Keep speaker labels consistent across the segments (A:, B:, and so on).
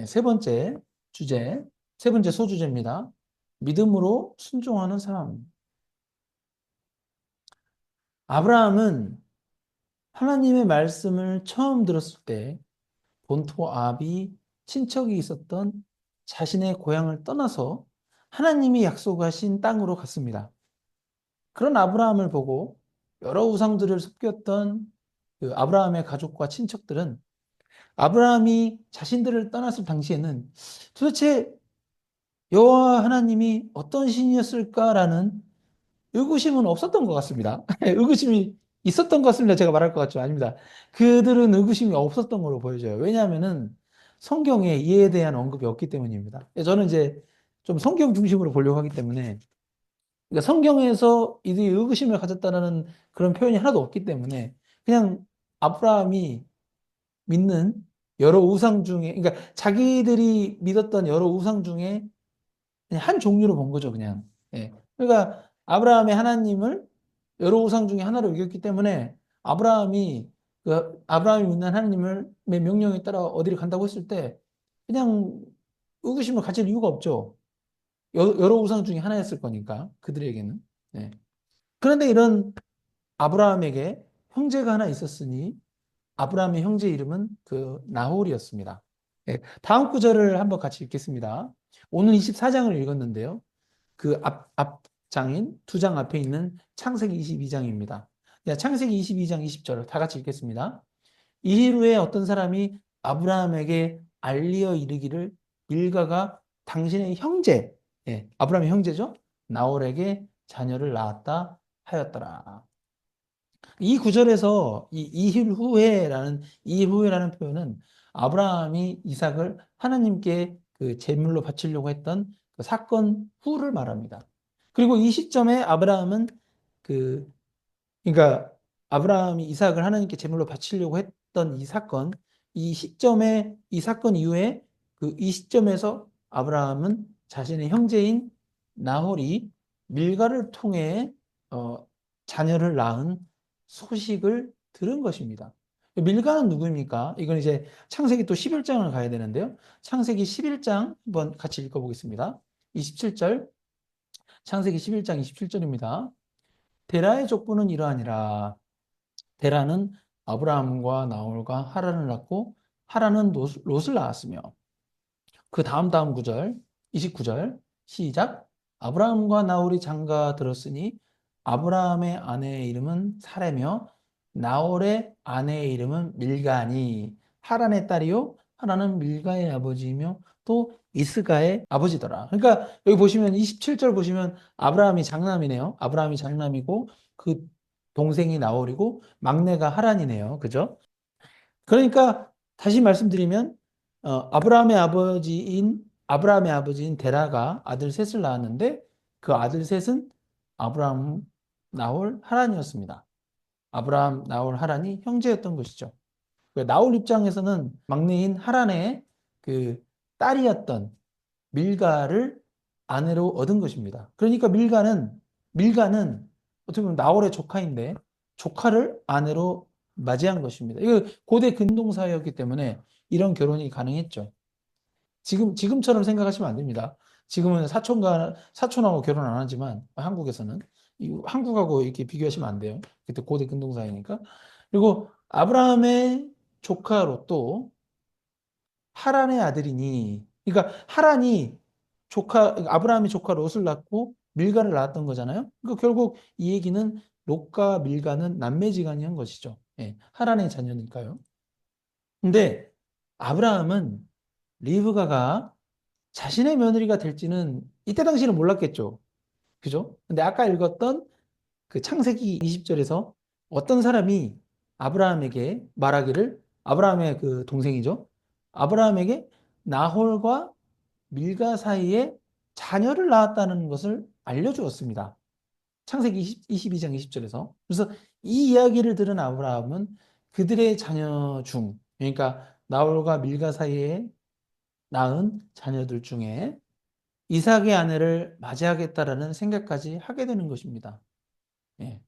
A: 세 번째 주제, 세 번째 소주제입니다. 믿음으로 순종하는 삶. 아브라함은 하나님의 말씀을 처음 들었을 때 본토 아비 친척이 있었던 자신의 고향을 떠나서 하나님이 약속하신 땅으로 갔습니다. 그런 아브라함을 보고 여러 우상들을 섬겼던 그 아브라함의 가족과 친척들은 아브라함이 자신들을 떠났을 당시에는 도대체 여호와 하나님이 어떤 신이었을까라는 의구심은 없었던 것 같습니다. 의구심이 있었던 것 같습니다. 제가 말할 것 같죠? 아닙니다. 그들은 의구심이 없었던 걸로 보여져요. 왜냐하면은 성경에 이에 대한 언급이 없기 때문입니다. 저는 이제 좀 성경 중심으로 보려고 하기 때문에 그러니까 성경에서 이들이 의구심을 가졌다는 그런 표현이 하나도 없기 때문에 그냥 아브라함이 믿는 여러 우상 중에 그러니까 자기들이 믿었던 여러 우상 중에 그냥 한 종류로 본 거죠, 그냥. 예. 그러니까 아브라함의 하나님을 여러 우상 중에 하나로 여겼기 때문에 아브라함이 믿는 하나님의 명령에 따라 어디를 간다고 했을 때 그냥 의구심을 가질 이유가 없죠. 여러 우상 중에 하나였을 거니까 그들에게는. 예. 그런데 이런 아브라함에게 형제가 하나 있었으니 아브라함의 형제 이름은 그 나홀이었습니다. 예. 다음 구절을 한번 같이 읽겠습니다. 오늘 24장을 읽었는데요. 그 앞 장인 두 장 앞에 있는 창세기 22장입니다. 창세기 22장 20절 다 같이 읽겠습니다. 이 일 후에 어떤 사람이 아브라함에게 알리어 이르기를 밀가가 당신의 형제, 아브라함의 형제죠. 나홀에게 자녀를 낳았다 하였더라. 이 구절에서 이 일 후에라는 표현은 아브라함이 이삭을 하나님께 그 제물로 바치려고 했던 그 사건 후를 말합니다. 그리고 이 시점에 그 그러니까 아브라함이 이삭을 하나님께 제물로 바치려고 했던 이 시점에 이 사건 이후에 그 이 시점에서 아브라함은 자신의 형제인 나홀이 밀가를 통해 어, 자녀를 낳은 소식을 들은 것입니다. 밀가는 누구입니까? 이건 이제 창세기 또 11장을 가야 되는데요. 창세기 11장 한번 같이 읽어보겠습니다. 27절, 창세기 11장 27절입니다. 데라의 족보는 이러하니라. 데라는 아브라함과 나홀과 하란을 낳고 하란은 롯을 낳았으며 그 다음 구절 29절 시작 아브라함과 나홀이 장가 들었으니 아브라함의 아내의 이름은 사레며 나홀의 아내의 이름은 밀가니 하란의 딸이요 하란은 밀가의 아버지이며 또 이스가의 아버지더라. 그러니까 여기 보시면 27절 보시면 아브라함이 장남이네요. 아브라함이 장남이고 그 동생이 나홀이고 막내가 하란이네요. 그죠? 그러니까 다시 말씀드리면 아브라함의 아버지인 데라가 아들 셋을 낳았는데 그 아들 셋은 아브라함, 나홀, 하란이었습니다. 아브라함, 나홀, 하란이 형제였던 것이죠. 그 나홀 입장에서는 막내인 하란의 그 딸이었던 밀가를 아내로 얻은 것입니다. 그러니까 밀가는 어떻게 보면 나홀의 조카인데 조카를 아내로 맞이한 것입니다. 이거 고대 근동사였기 때문에 이런 결혼이 가능했죠. 지금처럼 생각하시면 안 됩니다. 지금은 사촌하고 결혼 안 하지만 한국에서는 한국하고 이렇게 비교하시면 안 돼요. 그때 고대 근동사이니까. 그리고 아브라함의 조카로 또 하란의 아들이니, 그러니까 아브라함이 조카 롯을 낳고 밀가를 낳았던 거잖아요. 그러니까 결국 이 얘기는 롯과 밀가는 남매지간이 한 것이죠. 예, 하란의 자녀니까요. 근데 아브라함은 리브가가 자신의 며느리가 될지는 이때 당시는 몰랐겠죠. 그죠? 근데 아까 읽었던 그 창세기 20절에서 어떤 사람이 아브라함에게 말하기를 아브라함의 그 동생이죠. 아브라함에게 나홀과 밀가 사이에 자녀를 낳았다는 것을 알려주었습니다. 창세기 22장 20절에서. 그래서 이 이야기를 들은 아브라함은 그들의 자녀 중, 그러니까 나홀과 밀가 사이에 낳은 자녀들 중에 이삭의 아내를 맞이하겠다라는 생각까지 하게 되는 것입니다. 예.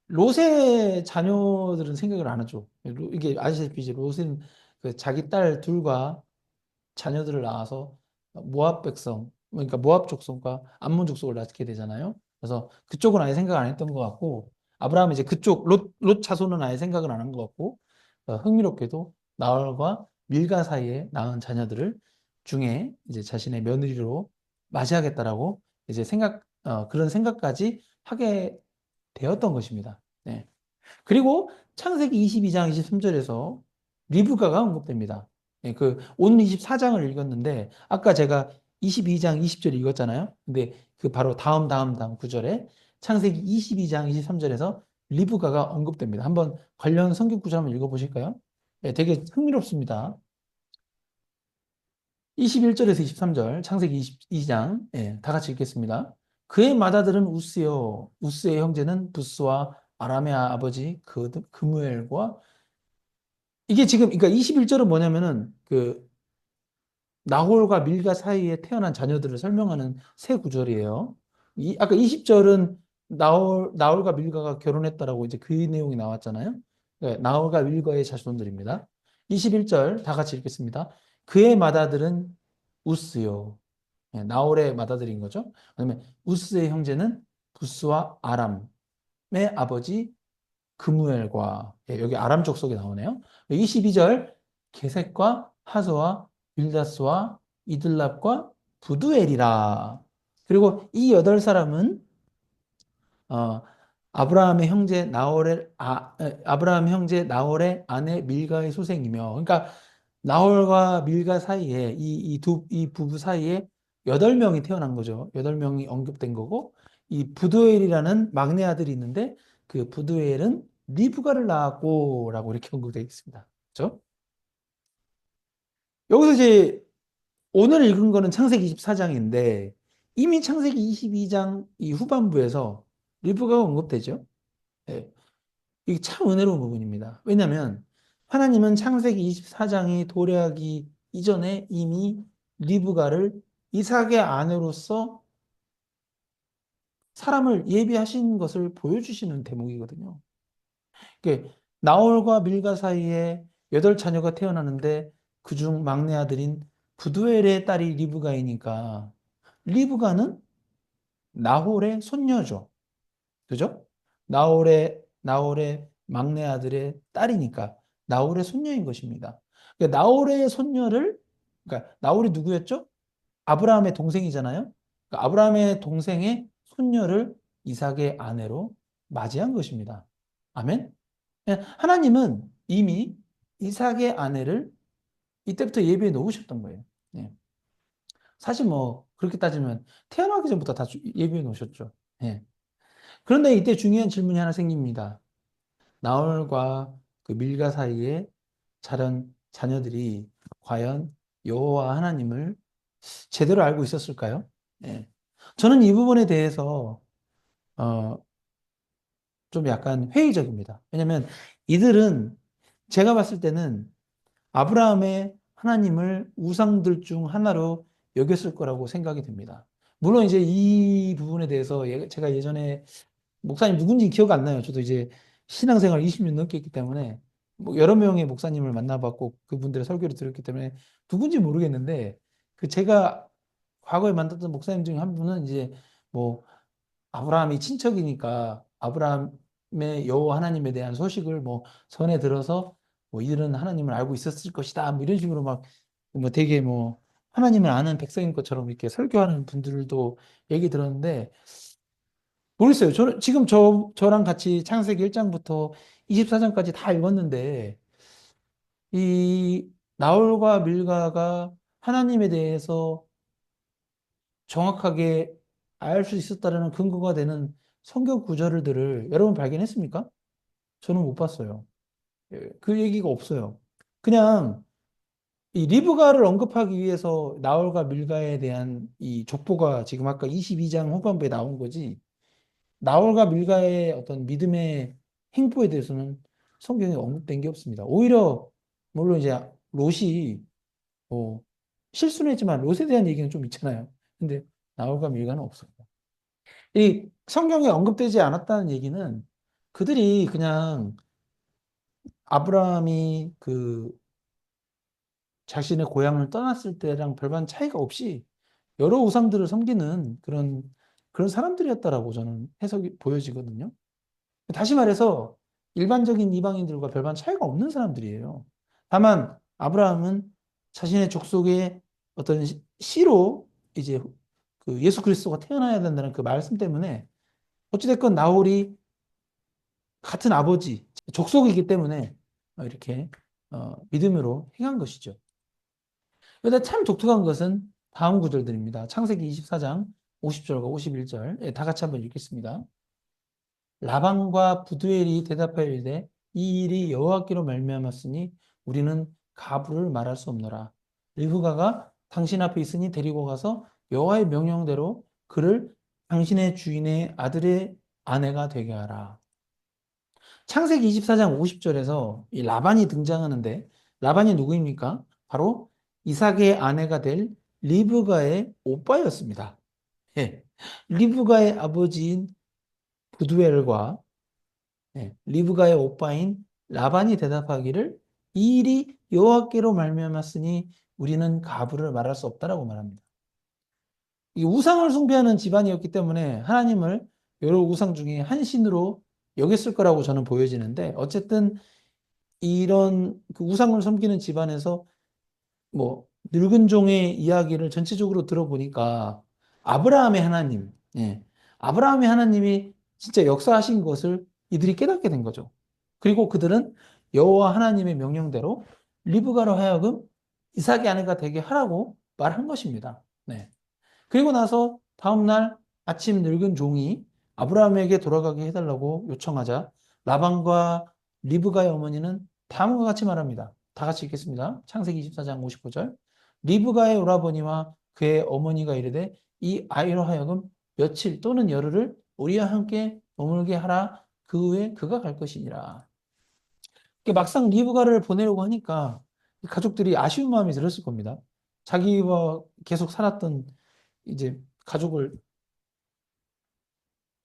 A: 롯의 자녀들은 생각을 안 하죠. 이게 아시다시피 이제 롯은 그 자기 딸 둘과 자녀들을 낳아서 모압 백성, 그러니까 모압 족속과 암몬 족속을 낳게 되잖아요. 그래서 그쪽은 아예 생각 안 했던 것 같고, 아브라함은 이제 그쪽 롯 자손은 아예 생각을 안 한 것 같고, 흥미롭게도 나홀과 밀가 사이에 낳은 자녀들을 중에 이제 자신의 며느리로 맞이하겠다라고 이제 그런 생각까지 하게 되었던 것입니다. 네. 그리고 창세기 22장 23절에서 리브가가 언급됩니다. 예, 오늘 24장을 읽었는데 아까 제가 22장 20절 읽었잖아요. 근데 그 바로 다음 구절에 창세기 22장 23절에서 리브가가 언급됩니다. 한번 관련 성경 구절 한번 읽어보실까요? 예, 되게 흥미롭습니다. 21절에서 23절 창세기 22장 예, 다 같이 읽겠습니다. 그의 맏아들은 우스요 우스의 형제는 부스와 아람의 아버지 그무엘과 이게 지금 그러니까 21절은 뭐냐면은 나홀과 밀가 사이에 태어난 자녀들을 설명하는 새 구절이에요. 아까 20절은 나홀과 밀가가 결혼했다라고 이제 그 내용이 나왔잖아요. 네, 나홀과 밀가의 자손들입니다. 21절 다 같이 읽겠습니다. 그의 맏아들은 우스요. 네, 나홀의 맏아들인 거죠. 그다음에 우스의 형제는 부스와 아람의 아버지 그무엘과 여기 아람 족속이 나오네요. 22절 게셋과 하소와 빌다스와 이들랍과 부두엘이라. 그리고 이 여덟 사람은 어, 아브라함 형제 나홀의 아내 밀가의 소생이며, 그러니까 나홀과 밀가 사이에 이 부부 사이에 8명이 태어난 거죠. 8명이 언급된 거고, 이 부두엘이라는 막내 아들이 있는데 그 부두엘은 리브가를 낳았고라고 이렇게 언급되어 있습니다. 그렇죠? 여기서 이제 오늘 읽은 거는 창세기 24장인데 이미 창세기 22장 이 후반부에서 리브가가 언급되죠. 예. 이게 참 은혜로운 부분입니다. 왜냐하면 하나님은 창세기 24장이 도래하기 이전에 이미 리브가를 이삭의 아내로서 사람을 예비하신 것을 보여주시는 대목이거든요. 나홀과 밀가 사이에 8자녀가 태어나는데 그중 막내 아들인 부두엘의 딸이 리브가이니까 리브가는 나홀의 손녀죠. 그죠? 나홀의 막내 아들의 딸이니까 나홀의 손녀인 것입니다. 나홀의 손녀를 그러니까 나홀이 누구였죠? 아브라함의 동생이잖아요. 아브라함의 동생의 손녀를 이삭의 아내로 맞이한 것입니다. 아멘. 하나님은 이미 이삭의 아내를 이때부터 예비해 놓으셨던 거예요. 예. 사실 뭐 그렇게 따지면 태어나기 전부터 다 예비해 놓으셨죠. 예. 그런데 이때 중요한 질문이 하나 생깁니다. 나홀과 그 밀가 사이에 자란 자녀들이 과연 여호와 하나님을 제대로 알고 있었을까요? 예. 저는 이 부분에 대해서 어, 좀 약간 회의적입니다. 왜냐하면 이들은 제가 봤을 때는 아브라함의 하나님을 우상들 중 하나로 여겼을 거라고 생각이 됩니다. 물론 이제 이 부분에 대해서 제가 예전에 목사님 누군지 기억 안 나요. 저도 이제 신앙생활 20년 넘게 했기 때문에 뭐 여러 명의 목사님을 만나봤고 그분들의 설교를 들었기 때문에 누군지 모르겠는데 제가 과거에 만났던 목사님 중에 한 분은 이제 뭐 아브라함이 친척이니까 아브라함의 여호와 하나님에 대한 소식을 뭐 전해 들어서 뭐 이들은 하나님을 알고 있었을 것이다. 뭐 이런 식으로 막 뭐 되게 뭐 하나님을 아는 백성인 것처럼 이렇게 설교하는 분들도 얘기 들었는데 모르겠어요. 저는 지금 저랑 같이 창세기 1장부터 24장까지 다 읽었는데 이 나홀과 밀가가 하나님에 대해서 정확하게 알 수 있었다라는 근거가 되는 성경 구절들을 여러분 발견했습니까? 저는 못 봤어요. 예, 그 얘기가 없어요. 그냥 이 리브가를 언급하기 위해서 나홀과 밀가에 대한 이 족보가 지금 아까 22장 후반부에 나온 거지. 나홀과 밀가의 어떤 믿음의 행보에 대해서는 성경에 언급된 게 없습니다. 오히려 물론 이제 롯이 뭐 실수는 했지만 롯에 대한 얘기는 좀 있잖아요. 근데 나홀과 밀가는 없습니다. 이 성경에 언급되지 않았다는 얘기는 그들이 그냥 아브라함이 자신의 고향을 떠났을 때랑 별반 차이가 없이 여러 우상들을 섬기는 그런 사람들이었다라고 저는 해석이 보여지거든요. 다시 말해서 일반적인 이방인들과 별반 차이가 없는 사람들이에요. 다만 아브라함은 자신의 족속의 어떤 씨로 이제 그 예수 그리스도가 태어나야 된다는 그 말씀 때문에 어찌됐건 나홀이 같은 아버지, 족속이기 때문에 이렇게 믿음으로 행한 것이죠. 그런데 참 독특한 것은 다음 구절들입니다. 창세기 24장 50절과 51절. 다 같이 한번 읽겠습니다. 라반과 부두엘이 대답하여 이르되 이 일이 여호와께로 말미암았으니 우리는 가부를 말할 수 없노라. 르브가가 당신 앞에 있으니 데리고 가서 여호와의 명령대로 그를 당신의 주인의 아들의 아내가 되게 하라. 창세기 24장 50절에서 이 라반이 등장하는데 라반이 누구입니까? 바로 이삭의 아내가 될 리브가의 오빠였습니다. 예. 리브가의 아버지인 부두엘과 리브가의 오빠인 라반이 대답하기를 이 일이 여호와께로 말미암았으니 우리는 가부를 말할 수 없다라고 말합니다. 이 우상을 숭배하는 집안이었기 때문에 하나님을 여러 우상 중에 한 신으로 여겼을 거라고 저는 보여지는데 어쨌든 이런 그 우상을 섬기는 집안에서 뭐 늙은 종의 이야기를 전체적으로 들어보니까 아브라함의 하나님, 아브라함의 하나님이 진짜 역사하신 것을 이들이 깨닫게 된 거죠. 그리고 그들은 여호와 하나님의 명령대로 리브가로 하여금 이삭의 아내가 되게 하라고 말한 것입니다. 네. 그리고 나서 다음날 아침 늙은 종이 아브라함에게 돌아가게 해달라고 요청하자 라반과 리브가의 어머니는 다음과 같이 말합니다. 다 같이 읽겠습니다. 창세기 24장 59절. 리브가의 오라버니와 그의 어머니가 이르되 이 아이로 하여금 며칠 또는 열흘을 우리와 함께 머물게 하라. 그 후에 그가 갈 것이니라. 막상 리브가를 보내려고 하니까 가족들이 아쉬운 마음이 들었을 겁니다. 자기와 계속 살았던 이제 가족을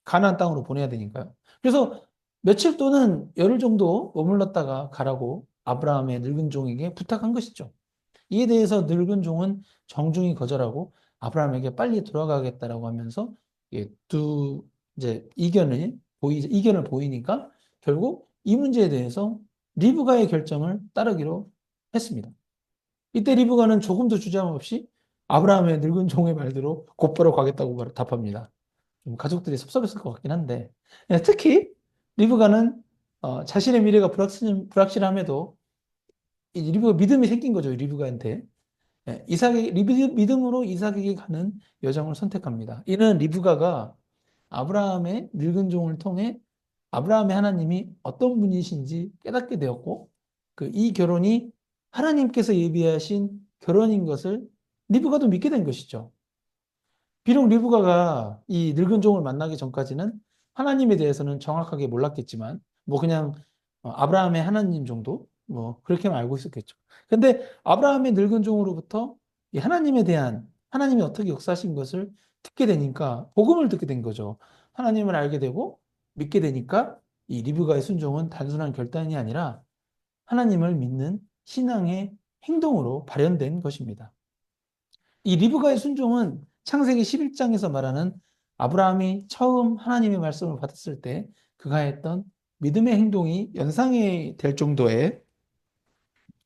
A: 가나안 땅으로 보내야 되니까요. 그래서 며칠 또는 열흘 정도 머물렀다가 가라고 아브라함의 늙은 종에게 부탁한 것이죠. 이에 대해서 늙은 종은 정중히 거절하고 아브라함에게 빨리 돌아가겠다라고 하면서 두 이제 이견을 보이니까 결국 이 문제에 대해서 리브가의 결정을 따르기로 했습니다. 이때 리브가는 조금도 주저함 없이 아브라함의 늙은 종의 말대로 곧바로 가겠다고 답합니다. 좀 가족들이 섭섭했을 것 같긴 한데 특히 리브가는 자신의 미래가 불확실함에도 이 리브가 믿음이 생긴 거죠. 리브가한테. 믿음으로 이삭에게 가는 여정을 선택합니다. 이는 리브가가 아브라함의 늙은 종을 통해 아브라함의 하나님이 어떤 분이신지 깨닫게 되었고 이 결혼이 하나님께서 예비하신 결혼인 것을 리브가도 믿게 된 것이죠. 비록 리브가가 이 늙은 종을 만나기 전까지는 하나님에 대해서는 정확하게 몰랐겠지만 뭐 그냥 아브라함의 하나님 정도 뭐 그렇게만 알고 있었겠죠. 근데 아브라함의 늙은 종으로부터 이 하나님에 대한 하나님이 어떻게 역사하신 것을 듣게 되니까 복음을 듣게 된 거죠. 하나님을 알게 되고 믿게 되니까 이 리브가의 순종은 단순한 결단이 아니라 하나님을 믿는 신앙의 행동으로 발현된 것입니다. 이 리브가의 순종은 창세기 11장에서 말하는 아브라함이 처음 하나님의 말씀을 받았을 때 그가 했던 믿음의 행동이 연상이 될 정도의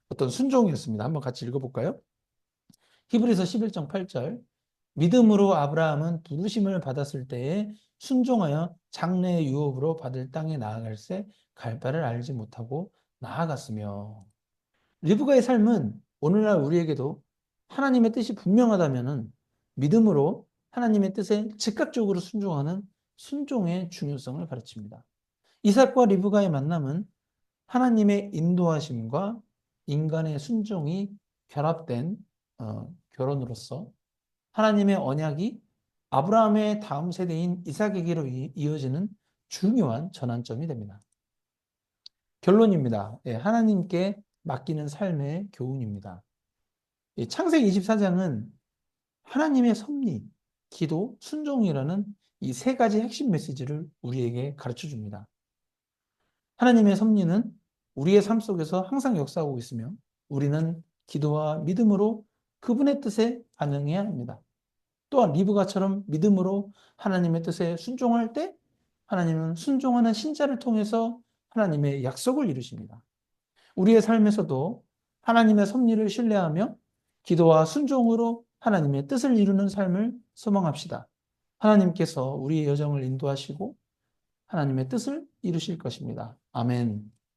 A: 어떤 순종이었습니다. 한번 같이 읽어볼까요? 히브리서 11장 8절. 믿음으로 아브라함은 부르심을 받았을 때에 순종하여 장래의 유업으로 받을 땅에 나아갈새 갈 바를 알지 못하고 나아갔으며. 리브가의 삶은 오늘날 우리에게도 하나님의 뜻이 분명하다면은 믿음으로 하나님의 뜻에 즉각적으로 순종하는 순종의 중요성을 가르칩니다. 이삭과 리브가의 만남은 하나님의 인도하심과 인간의 순종이 결합된 결혼으로서 하나님의 언약이 아브라함의 다음 세대인 이삭에게로 이어지는 중요한 전환점이 됩니다. 결론입니다. 하나님께 맡기는 삶의 교훈입니다. 창세기 24장은 하나님의 섭리, 기도, 순종이라는 이 세 가지 핵심 메시지를 우리에게 가르쳐 줍니다. 하나님의 섭리는 우리의 삶 속에서 항상 역사하고 있으며 우리는 기도와 믿음으로 그분의 뜻에 반응해야 합니다. 또한 리브가처럼 믿음으로 하나님의 뜻에 순종할 때 하나님은 순종하는 신자를 통해서 하나님의 약속을 이루십니다. 우리의 삶에서도 하나님의 섭리를 신뢰하며 기도와 순종으로 하나님의 뜻을 이루는 삶을 소망합시다. 하나님께서 우리의 여정을 인도하시고 하나님의 뜻을 이루실 것입니다. 아멘.